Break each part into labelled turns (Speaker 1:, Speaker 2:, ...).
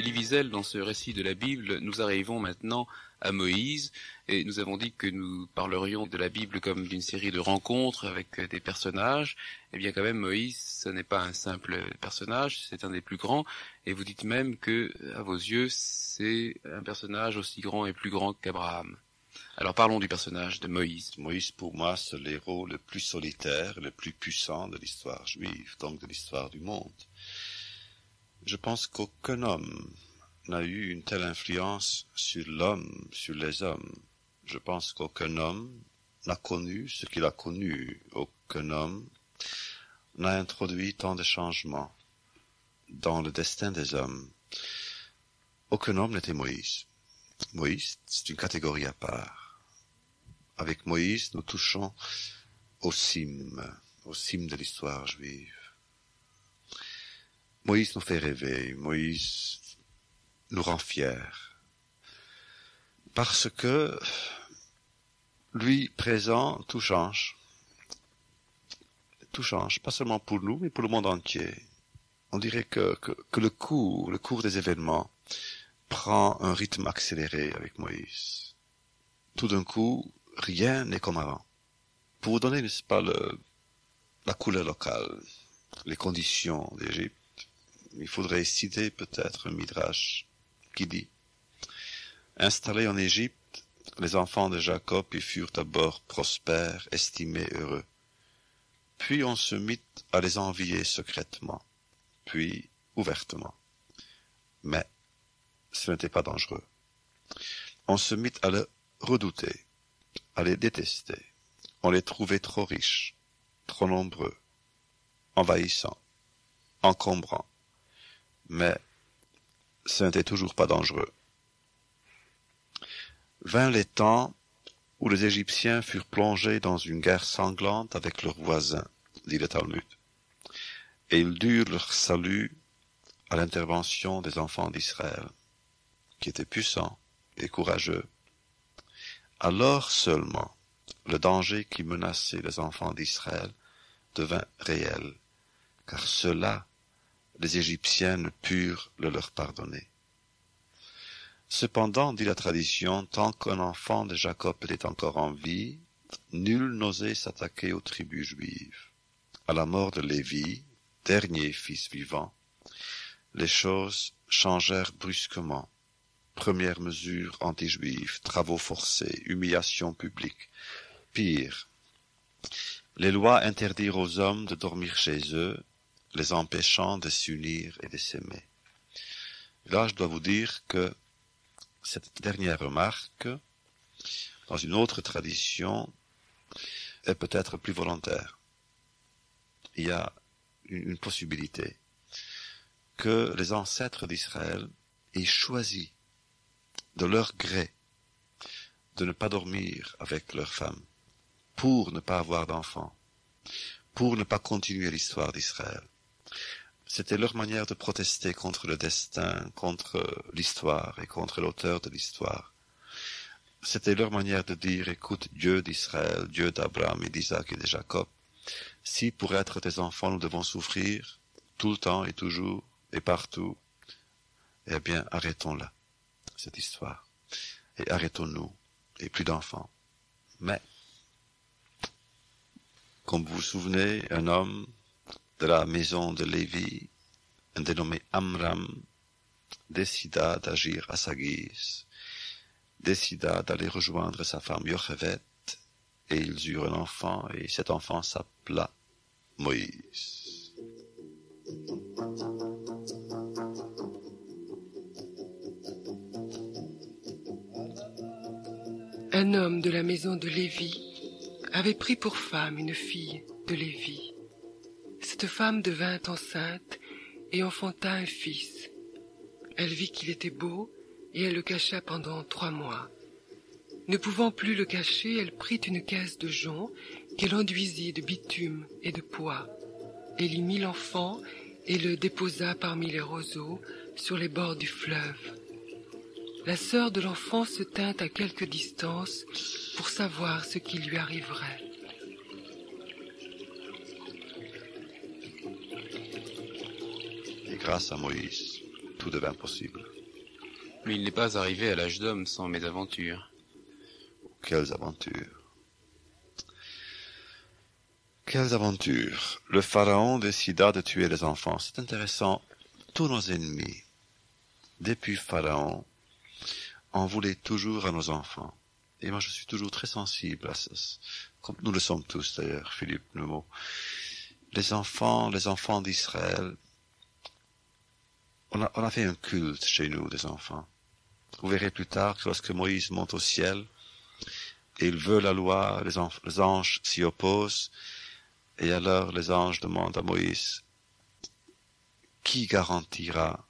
Speaker 1: Elie Wiesel, dans ce récit de la Bible, nous arrivons maintenant à Moïse, et nous avons dit que nous parlerions de la Bible comme d'une série de rencontres avec des personnages. Eh bien quand même, Moïse, ce n'est pas un simple personnage, c'est un des plus grands, et vous dites même que, à vos yeux, c'est un personnage aussi grand et plus grand qu'Abraham. Alors parlons du personnage de Moïse.
Speaker 2: Moïse, pour moi, c'est l'héros le plus solitaire, le plus puissant de l'histoire juive, donc de l'histoire du monde. Je pense qu'aucun homme n'a eu une telle influence sur l'homme, sur les hommes. Je pense qu'aucun homme n'a connu ce qu'il a connu. Aucun homme n'a introduit tant de changements dans le destin des hommes. Aucun homme n'était Moïse. Moïse, c'est une catégorie à part. Avec Moïse, nous touchons au cime de l'histoire juive. Moïse nous fait rêver, Moïse nous rend fiers. Parce que, lui présent, tout change. Tout change, pas seulement pour nous, mais pour le monde entier. On dirait que le cours des événements prend un rythme accéléré avec Moïse. Tout d'un coup, rien n'est comme avant. Pour vous donner, n'est-ce pas, la couleur locale, les conditions d'Égypte, il faudrait citer peut-être un midrash qui dit « Installés en Égypte, les enfants de Jacob y furent d'abord prospères, estimés, heureux. Puis on se mit à les envier secrètement, puis ouvertement. Mais ce n'était pas dangereux. On se mit à les redouter, à les détester. On les trouvait trop riches, trop nombreux, envahissants, encombrants. Mais ce n'était toujours pas dangereux. Vint les temps où les Égyptiens furent plongés dans une guerre sanglante avec leurs voisins, dit le Talmud, et ils durent leur salut à l'intervention des enfants d'Israël, qui étaient puissants et courageux. Alors seulement, le danger qui menaçait les enfants d'Israël devint réel, car ceux-là, les Égyptiens ne purent le leur pardonner. Cependant, dit la tradition, tant qu'un enfant de Jacob était encore en vie, nul n'osait s'attaquer aux tribus juives. À la mort de Lévi, dernier fils vivant, les choses changèrent brusquement. Première mesure anti-juive, travaux forcés, humiliation publique. Pire, les lois interdirent aux hommes de dormir chez eux, les empêchant de s'unir et de s'aimer. Là, je dois vous dire que cette dernière remarque, dans une autre tradition, est peut-être plus volontaire. Il y a une possibilité que les ancêtres d'Israël aient choisi, de leur gré, de ne pas dormir avec leurs femmes, pour ne pas avoir d'enfants, pour ne pas continuer l'histoire d'Israël. C'était leur manière de protester contre le destin, contre l'histoire et contre l'auteur de l'histoire. C'était leur manière de dire, écoute, Dieu d'Israël, Dieu d'Abraham et d'Isaac et de Jacob, si pour être tes enfants nous devons souffrir, tout le temps et toujours et partout, eh bien arrêtons-la, cette histoire, et arrêtons-nous, et plus d'enfants. Mais, comme vous vous souvenez, un homme de la maison de Lévi, un dénommé Amram, décida d'agir à sa guise, décida d'aller rejoindre sa femme Yocheved, et ils eurent un enfant, et cet enfant s'appela Moïse.
Speaker 3: Un homme de la maison de Lévi avait pris pour femme une fille de Lévi. Cette femme devint enceinte et enfanta un fils. Elle vit qu'il était beau et elle le cacha pendant 3 mois. Ne pouvant plus le cacher, elle prit une caisse de jonc qu'elle enduisit de bitume et de pois. Elle y mit l'enfant et le déposa parmi les roseaux sur les bords du fleuve. La sœur de l'enfant se tint à quelque distance pour savoir ce qui lui arriverait.
Speaker 2: Et grâce à Moïse, tout devint possible.
Speaker 1: Mais il n'est pas arrivé à l'âge d'homme sans mésaventures.
Speaker 2: Quelles aventures! Quelles aventures! Le Pharaon décida de tuer les enfants. C'est intéressant. Tous nos ennemis, depuis Pharaon, en voulaient toujours à nos enfants. Et moi, je suis toujours très sensible à ça. Comme nous le sommes tous, d'ailleurs, Philippe Neumot. Les enfants d'Israël, on a fait un culte chez nous des enfants. Vous verrez plus tard que lorsque Moïse monte au ciel, et il veut la loi, les anges s'y opposent, et alors les anges demandent à Moïse, qui garantira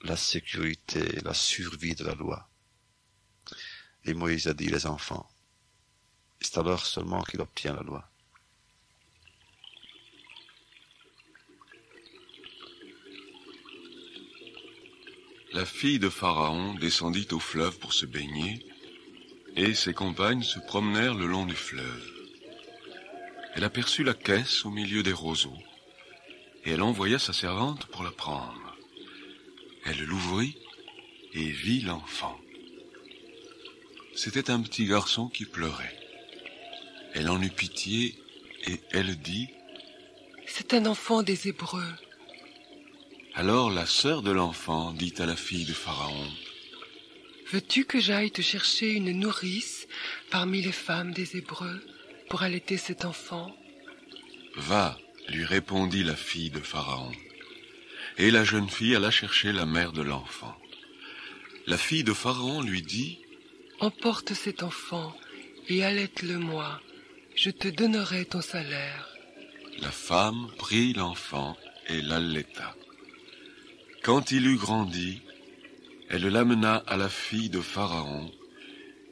Speaker 2: la sécurité, la survie de la loi? Et Moïse a dit les enfants. C'est alors seulement qu'il obtient la loi.
Speaker 4: La fille de Pharaon descendit au fleuve pour se baigner, et ses compagnes se promenèrent le long du fleuve. Elle aperçut la caisse au milieu des roseaux, et elle envoya sa servante pour la prendre. Elle l'ouvrit et vit l'enfant. C'était un petit garçon qui pleurait. Elle en eut pitié, et elle dit,
Speaker 3: « C'est un enfant des Hébreux. »
Speaker 4: Alors la sœur de l'enfant dit à la fille de Pharaon,
Speaker 3: « Veux-tu que j'aille te chercher une nourrice parmi les femmes des Hébreux pour allaiter cet enfant ?» ?»«
Speaker 4: Va, lui répondit la fille de Pharaon. Et la jeune fille alla chercher la mère de l'enfant. La fille de Pharaon lui dit,
Speaker 3: « Emporte cet enfant et allaite-le-moi, je te donnerai ton salaire. »
Speaker 4: La femme prit l'enfant et l'allaita. Quand il eut grandi, elle l'amena à la fille de Pharaon,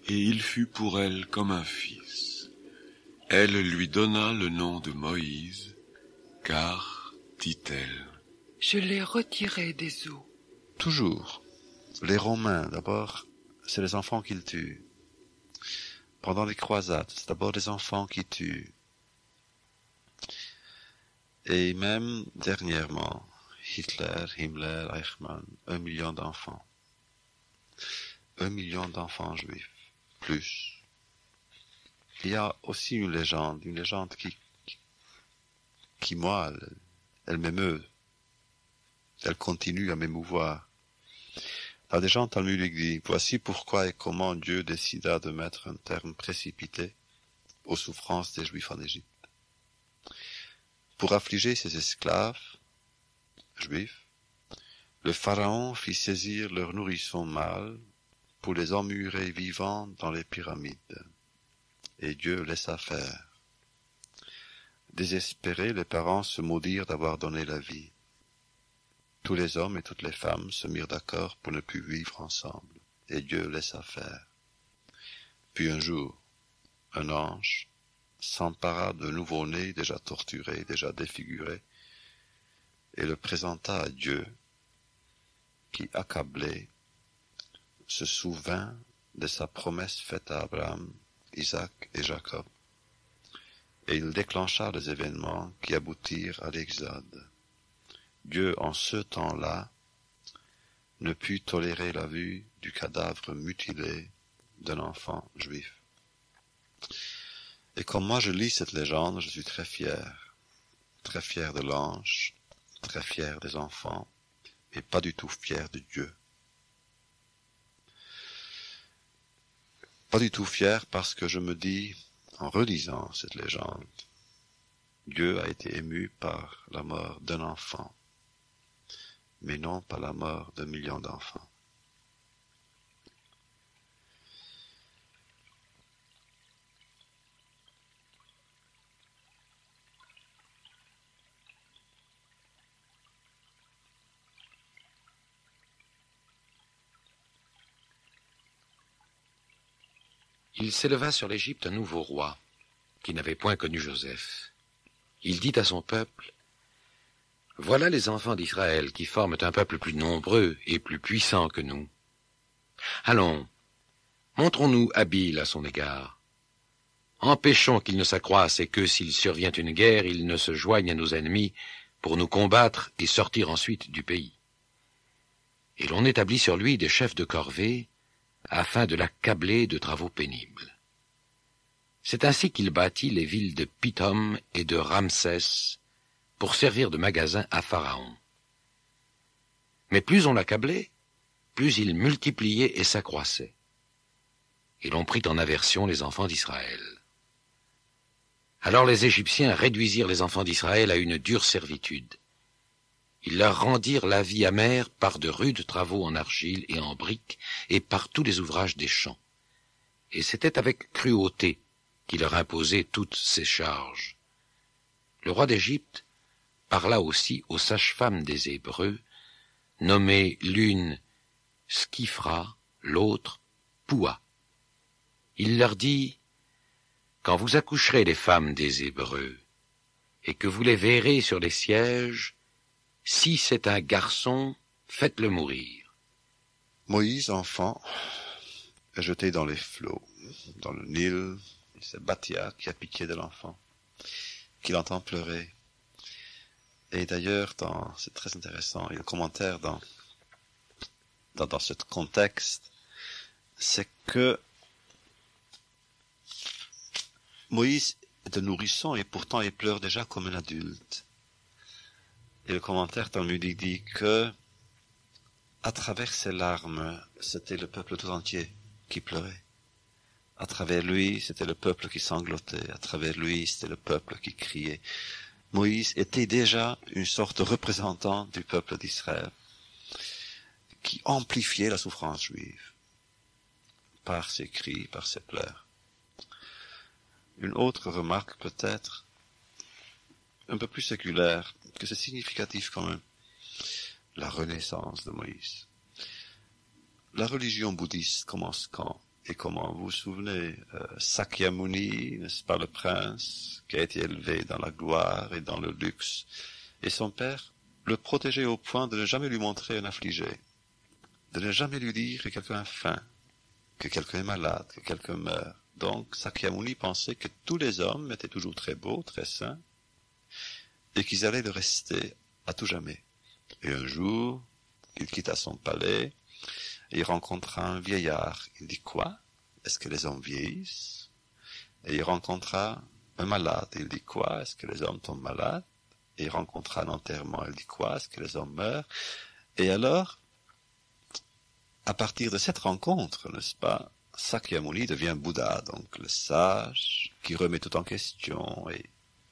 Speaker 4: et il fut pour elle comme un fils. Elle lui donna le nom de Moïse, car, dit-elle,
Speaker 3: « Je l'ai retiré des eaux. »
Speaker 2: Toujours. Les Romains, d'abord, c'est les enfants qu'ils tuent. Pendant les croisades, c'est d'abord les enfants qui tuent. Et même dernièrement, Hitler, Himmler, Eichmann, 1 million d'enfants. 1 million d'enfants juifs, plus. Il y a aussi une légende qui moi, elle m'émeut. Elle continue à m'émouvoir. Dans des gens talmudiques dit, voici pourquoi et comment Dieu décida de mettre un terme précipité aux souffrances des Juifs en Égypte. Pour affliger ses esclaves juifs, le Pharaon fit saisir leurs nourrissons mâles pour les emmurer vivants dans les pyramides. Et Dieu laissa faire. Désespérés, les parents se maudirent d'avoir donné la vie. Tous les hommes et toutes les femmes se mirent d'accord pour ne plus vivre ensemble, et Dieu laissa faire. Puis un jour, un ange s'empara de nouveau-né déjà torturé, déjà défiguré, et le présenta à Dieu, qui, accablé, se souvint de sa promesse faite à Abraham, Isaac et Jacob, et il déclencha les événements qui aboutirent à l'Exode. Dieu, en ce temps-là, ne put tolérer la vue du cadavre mutilé d'un enfant juif. Et comme moi je lis cette légende, je suis très fier de l'ange, très fier des enfants, et pas du tout fier de Dieu. Pas du tout fier parce que je me dis, en relisant cette légende, Dieu a été ému par la mort d'un enfant, mais non par la mort de millions d'enfants.
Speaker 5: Il s'éleva sur l'Égypte un nouveau roi, qui n'avait point connu Joseph. Il dit à son peuple, « Voilà les enfants d'Israël qui forment un peuple plus nombreux et plus puissant que nous. Allons, montrons-nous habiles à son égard. Empêchons qu'il ne s'accroisse et que, s'il survient une guerre, il ne se joigne à nos ennemis pour nous combattre et sortir ensuite du pays. et l'on établit sur lui des chefs de corvée afin de l'accabler de travaux pénibles. C'est ainsi qu'il bâtit les villes de Pithom et de Ramsès pour servir de magasin à Pharaon. Mais plus on l'accablait, plus il multipliait et s'accroissait. Et l'on prit en aversion les enfants d'Israël. Alors les Égyptiens réduisirent les enfants d'Israël à une dure servitude. Ils leur rendirent la vie amère par de rudes travaux en argile et en briques et par tous les ouvrages des champs. Et c'était avec cruauté qu'il leur imposait toutes ces charges. Le roi d'Égypte parla aussi aux sages-femmes des Hébreux, nommées l'une Skifra, l'autre Poua. Il leur dit, « Quand vous accoucherez les femmes des Hébreux, et que vous les verrez sur les sièges, si c'est un garçon, faites-le mourir. »
Speaker 2: Moïse, enfant, est jeté dans les flots, dans le Nil. C'est Bathia qui a pitié de l'enfant, qui l'entend pleurer. Et d'ailleurs, c'est très intéressant, et le commentaire dans ce contexte, c'est que Moïse est un nourrisson et pourtant il pleure déjà comme un adulte. Et le commentaire talmudique dit que, à travers ses larmes, c'était le peuple tout entier qui pleurait. À travers lui, c'était le peuple qui sanglotait. À travers lui, c'était le peuple qui criait. Moïse était déjà une sorte de représentant du peuple d'Israël, qui amplifiait la souffrance juive par ses cris, par ses pleurs. Une autre remarque peut-être, un peu plus séculaire, que c'est significatif quand même, la renaissance de Moïse. La religion bouddhiste commence quand et comment? Vous vous souvenez, Sakyamuni, n'est-ce pas, le prince qui a été élevé dans la gloire et dans le luxe, et son père le protégeait au point de ne jamais lui montrer un affligé, de ne jamais lui dire que quelqu'un a faim, que quelqu'un est malade, que quelqu'un meurt. Donc Sakyamuni pensait que tous les hommes étaient toujours très beaux, très sains, et qu'ils allaient le rester à tout jamais. Et un jour, il quitta son palais, et il rencontra un vieillard. Il dit, quoi? Est-ce que les hommes vieillissent? Et il rencontra un malade. Il dit, quoi? Est-ce que les hommes tombent malades? Et il rencontra un enterrement. Il dit, quoi? Est-ce que les hommes meurent? Et alors, à partir de cette rencontre, n'est-ce pas, Sakyamuni devient Bouddha, donc le sage qui remet tout en question, et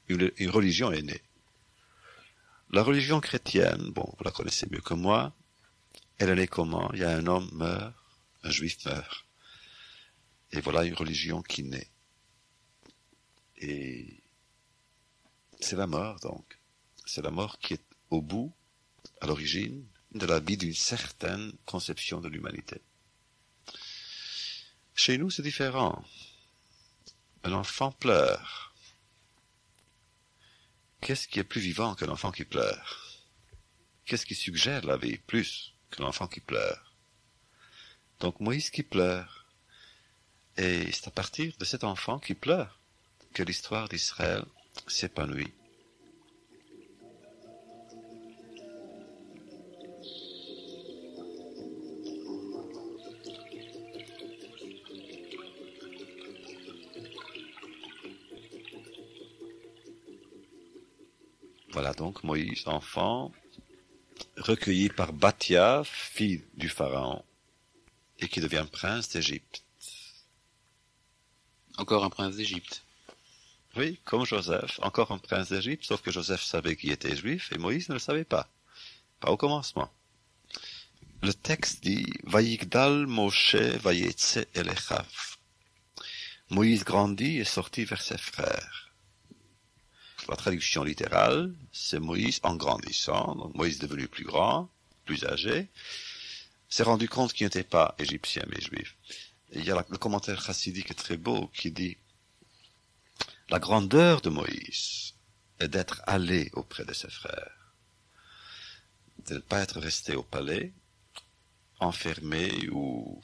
Speaker 2: une religion est née. La religion chrétienne, bon, vous la connaissez mieux que moi, elle est née comment? Il y a un homme meurt, un juif meurt. Et voilà une religion qui naît. Et c'est la mort, donc. C'est la mort qui est au bout, à l'origine, de la vie d'une certaine conception de l'humanité. Chez nous, c'est différent. Un enfant pleure. Qu'est-ce qui est plus vivant qu'un enfant qui pleure? Qu'est-ce qui suggère la vie plus qu'un enfant qui pleure? Donc Moïse qui pleure. Et c'est à partir de cet enfant qui pleure que l'histoire d'Israël s'épanouit. Voilà donc Moïse, enfant, recueilli par Bathia, fille du Pharaon, et qui devient prince d'Égypte.
Speaker 1: Encore un prince d'Égypte.
Speaker 2: Oui, comme Joseph, encore un prince d'Égypte, sauf que Joseph savait qu'il était juif et Moïse ne le savait pas. Pas au commencement. Le texte dit « Vayigdal Moshe vayetse elechav ». Moïse grandit et sortit vers ses frères. La traduction littérale, c'est Moïse en grandissant, donc Moïse devenu plus grand, plus âgé, s'est rendu compte qu'il n'était pas égyptien mais juif. Et il y a le commentaire chassidique très beau qui dit « La grandeur de Moïse est d'être allé auprès de ses frères, de ne pas être resté au palais, enfermé ou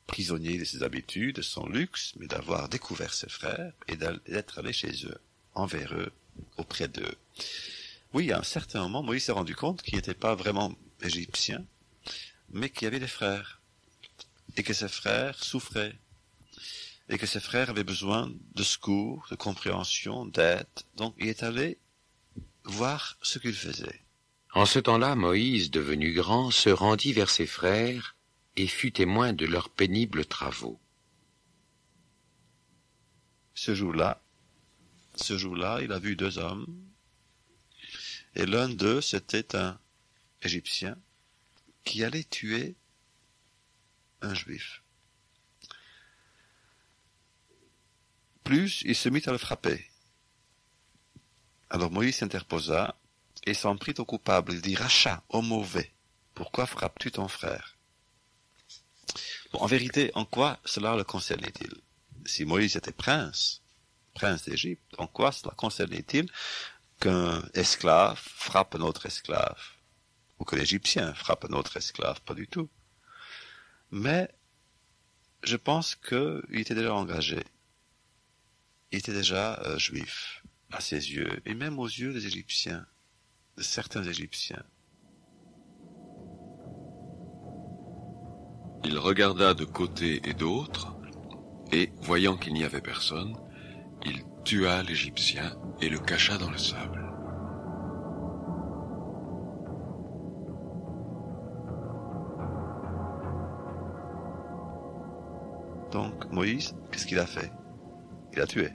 Speaker 2: prisonnier de ses habitudes, de son luxe, mais d'avoir découvert ses frères et d'être allé chez eux, envers eux, auprès d'eux. » Oui, à un certain moment, Moïse s'est rendu compte qu'il n'était pas vraiment égyptien, mais qui avait des frères, et que ses frères souffraient, et que ses frères avaient besoin de secours, de compréhension, d'aide. Donc il est allé voir ce qu'il faisait.
Speaker 5: En ce temps-là, Moïse, devenu grand, se rendit vers ses frères et fut témoin de leurs pénibles travaux.
Speaker 2: Ce jour-là, il a vu 2 hommes, et l'un d'eux, c'était un Égyptien qui allait tuer un Juif. Plus, il se mit à le frapper. Alors Moïse s'interposa et s'en prit au coupable. Il dit, Rachat, ô mauvais, pourquoi frappes-tu ton frère? Bon, en vérité, en quoi cela le concernait-il? Si Moïse était prince d'Égypte, en quoi cela concernait-il qu'un esclave frappe un autre esclave? Ou que l'Égyptien frappe un autre esclave? Pas du tout. Mais je pense qu'il était déjà engagé. Il était déjà juif à ses yeux, et même aux yeux des Égyptiens, de certains Égyptiens.
Speaker 4: Il regarda de côté et d'autre, et, voyant qu'il n'y avait personne, il tua l'Égyptien et le cacha dans le sable.
Speaker 2: Donc Moïse, qu'est-ce qu'il a fait? Il a tué.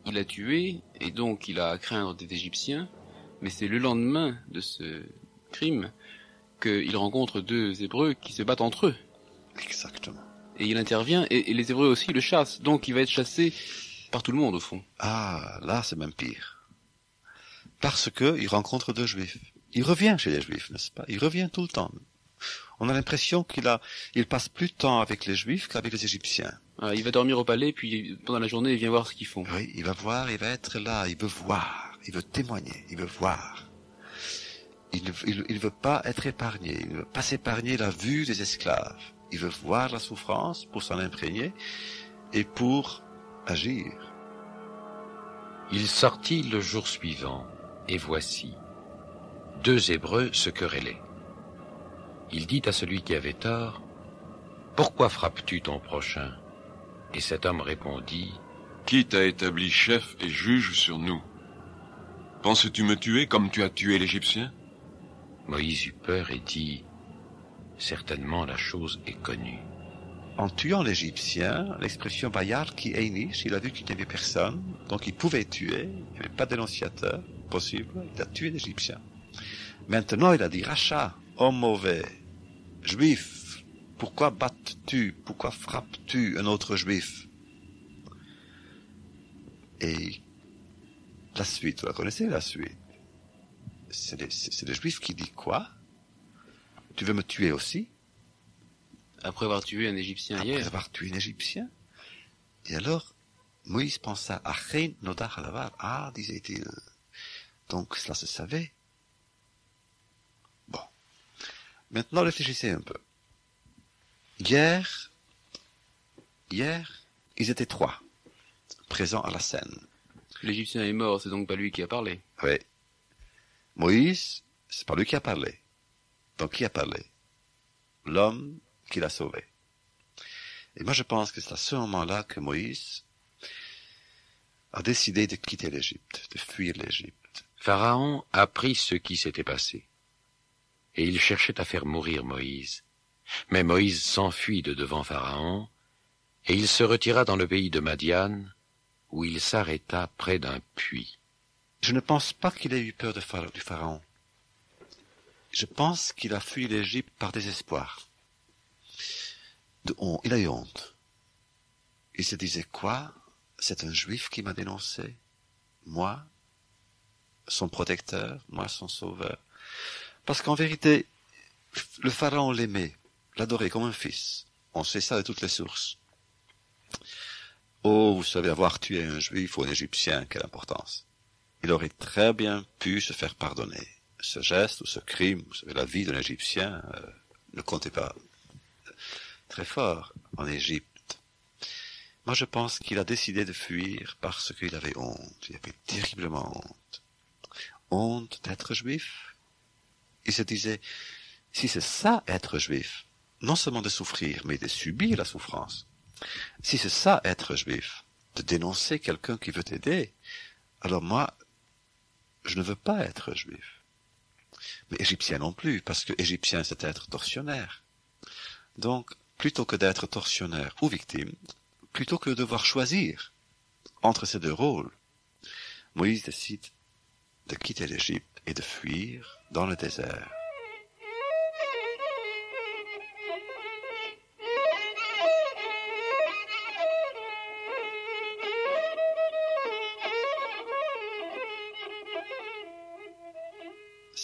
Speaker 1: Il a tué, et donc il a à craindre des Égyptiens, mais c'est le lendemain de ce crime qu'il rencontre 2 Hébreux qui se battent entre eux.
Speaker 2: Exactement.
Speaker 1: Et il intervient, et les Hébreux aussi le chassent, donc il va être chassé par tout le monde au fond.
Speaker 2: Ah, là c'est même pire. Parce que il rencontre 2 Juifs. Il revient chez les Juifs, n'est-ce pas? Il revient tout le temps. On a l'impression il passe plus de temps avec les Juifs qu'avec les Égyptiens.
Speaker 1: Ah, il va dormir au palais, puis pendant la journée il vient voir ce qu'ils font.
Speaker 2: Oui, il va voir, il va être là, il veut voir, il veut témoigner, il veut voir. Il ne veut pas être épargné, il ne veut pas s'épargner la vue des esclaves. Il veut voir la souffrance pour s'en imprégner et pour agir.
Speaker 5: Il sortit le jour suivant, et voici, 2 Hébreux se querellaient. Il dit à celui qui avait tort, « Pourquoi frappes-tu ton prochain ?» Et cet homme répondit,
Speaker 4: « Qui t'a établi chef et juge sur nous? Penses-tu me tuer comme tu as tué l'Égyptien ?»
Speaker 5: Moïse eut peur et dit, « Certainement la chose est connue. »
Speaker 2: En tuant l'Égyptien, l'expression Bayar qui einish, il a vu qu'il n'y avait personne, donc il pouvait tuer, il n'y avait pas de dénonciateur possible, il a tué l'Égyptien. Maintenant il a dit, Rachat, homme mauvais, Juif, pourquoi battes-tu, pourquoi frappes-tu un autre Juif? Et la suite, vous la connaissez la suite? C'est le Juif qui dit quoi? Tu veux me tuer aussi?
Speaker 1: Après avoir tué un Égyptien hier.
Speaker 2: Après avoir tué un Égyptien. Et alors, Moïse pensa, Achen Noda Halavar. Ah, disait-il. Donc, cela se savait. Bon. Maintenant, réfléchissez un peu. Hier, ils étaient 3, présents à la scène.
Speaker 1: L'Égyptien est mort, c'est donc pas lui qui a parlé.
Speaker 2: Oui. Moïse, c'est pas lui qui a parlé. Donc, qui a parlé? L'homme qui l'a sauvé. Et moi, je pense que c'est à ce moment-là que Moïse a décidé de quitter l'Égypte, de fuir l'Égypte.
Speaker 5: Pharaon apprit ce qui s'était passé, et il cherchait à faire mourir Moïse. Mais Moïse s'enfuit de devant Pharaon, et il se retira dans le pays de Madian, où il s'arrêta près d'un puits.
Speaker 2: Je ne pense pas qu'il ait eu peur du Pharaon. Je pense qu'il a fui l'Égypte par désespoir. Il a eu honte. Il se disait quoi? C'est un Juif qui m'a dénoncé. Moi, son protecteur, moi, son sauveur. Parce qu'en vérité, le Pharaon l'aimait, l'adorait comme un fils. On sait ça de toutes les sources. Oh, vous savez, avoir tué un Juif ou un Égyptien, quelle importance. Il aurait très bien pu se faire pardonner. Ce geste ou ce crime, vous savez, la vie d'un Égyptien ne comptait pas très fort en Égypte. Moi, je pense qu'il a décidé de fuir parce qu'il avait honte. Il avait terriblement honte. Honte d'être juif. Il se disait, Si c'est ça être juif, non seulement de souffrir, mais de subir la souffrance, si c'est ça être juif, de dénoncer quelqu'un qui veut t'aider, alors moi, je ne veux pas être juif. Mais égyptien non plus, parce que égyptien c'est être tortionnaire. Donc, plutôt que d'être tortionnaire ou victime, plutôt que de devoir choisir entre ces deux rôles, Moïse décide de quitter l'Égypte et de fuir dans le désert.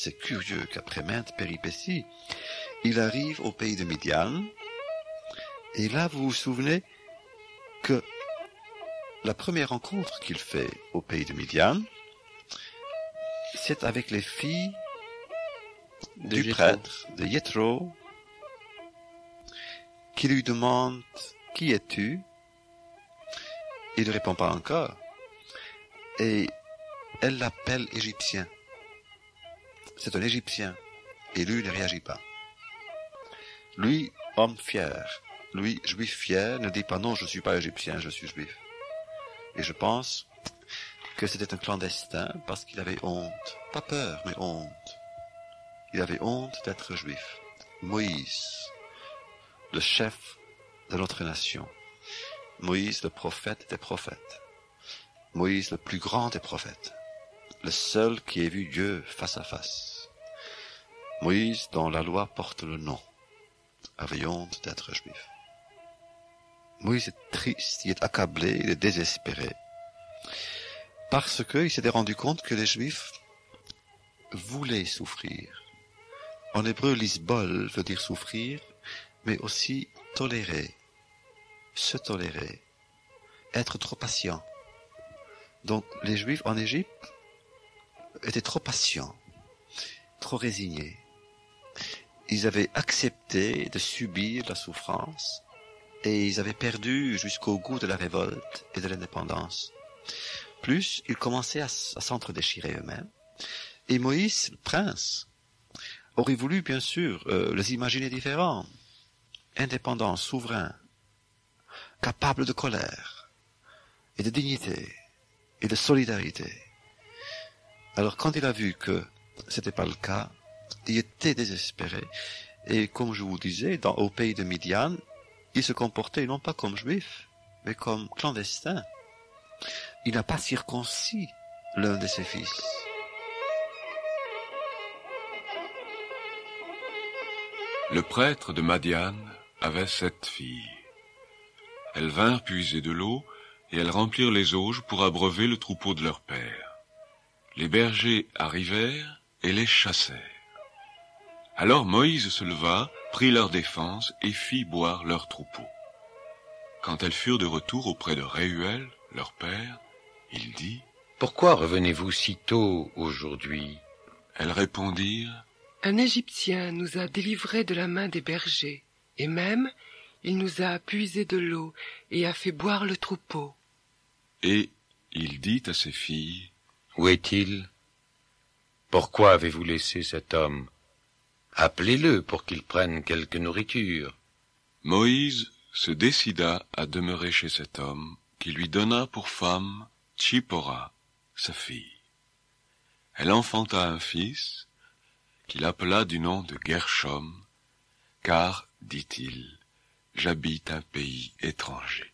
Speaker 2: C'est curieux qu'après maintes péripéties, il arrive au pays de Midian, et là vous vous souvenez que la première rencontre qu'il fait au pays de Midian, c'est avec les filles du prêtre, de Jéthro, qui lui demandent « Qui es-tu » Il ne répond pas encore, et elle l'appelle Égyptien. C'est un Égyptien, et lui ne réagit pas. Lui, homme fier, lui, juif fier, ne dit pas non, je ne suis pas Égyptien, je suis juif. Et je pense que c'était un clandestin parce qu'il avait honte, pas peur, mais honte. Il avait honte d'être juif. Moïse, le chef de notre nation. Moïse, le prophète des prophètes. Moïse, le plus grand des prophètes. Le seul qui ait vu Dieu face à face. Moïse, dont la loi porte le nom, avait honte d'être juif. Moïse est triste, il est accablé, il est désespéré. Parce qu'il s'était rendu compte que les Juifs voulaient souffrir. En hébreu, lisbol veut dire souffrir, mais aussi tolérer, se tolérer, être trop patient. Donc les Juifs en Égypte étaient trop patients, trop résignés. Ils avaient accepté de subir la souffrance et ils avaient perdu jusqu'au goût de la révolte et de l'indépendance. Plus, ils commençaient à s'entre-déchirer eux-mêmes. Et Moïse, le prince, aurait voulu, bien sûr, les imaginer différents, indépendants, souverains, capables de colère, et de dignité, et de solidarité. Alors, quand il a vu que c'était pas le cas, il était désespéré, et comme je vous disais, au pays de Midian, il se comportait non pas comme juif, mais comme clandestin. Il n'a pas circoncis l'un de ses fils.
Speaker 4: Le prêtre de Madian avait 7 filles. Elles vinrent puiser de l'eau, et elles remplirent les auges pour abreuver le troupeau de leur père. Les bergers arrivèrent et les chassèrent. Alors Moïse se leva, prit leur défense et fit boire leur troupeau. Quand elles furent de retour auprès de Réuel, leur père, il dit : «
Speaker 5: Pourquoi revenez-vous si tôt aujourd'hui »
Speaker 4: Elles répondirent :
Speaker 3: « Un Égyptien nous a délivrés de la main des bergers, et même il nous a puisé de l'eau et a fait boire le troupeau. »
Speaker 4: Et il dit à ses filles :
Speaker 5: « Où est-il ? Pourquoi avez-vous laissé cet homme ? Appelez-le pour qu'il prenne quelque nourriture. »
Speaker 4: Moïse se décida à demeurer chez cet homme, qui lui donna pour femme Tsipora, sa fille. Elle enfanta un fils, qu'il appela du nom de Gershom, car, dit-il, j'habite un pays étranger.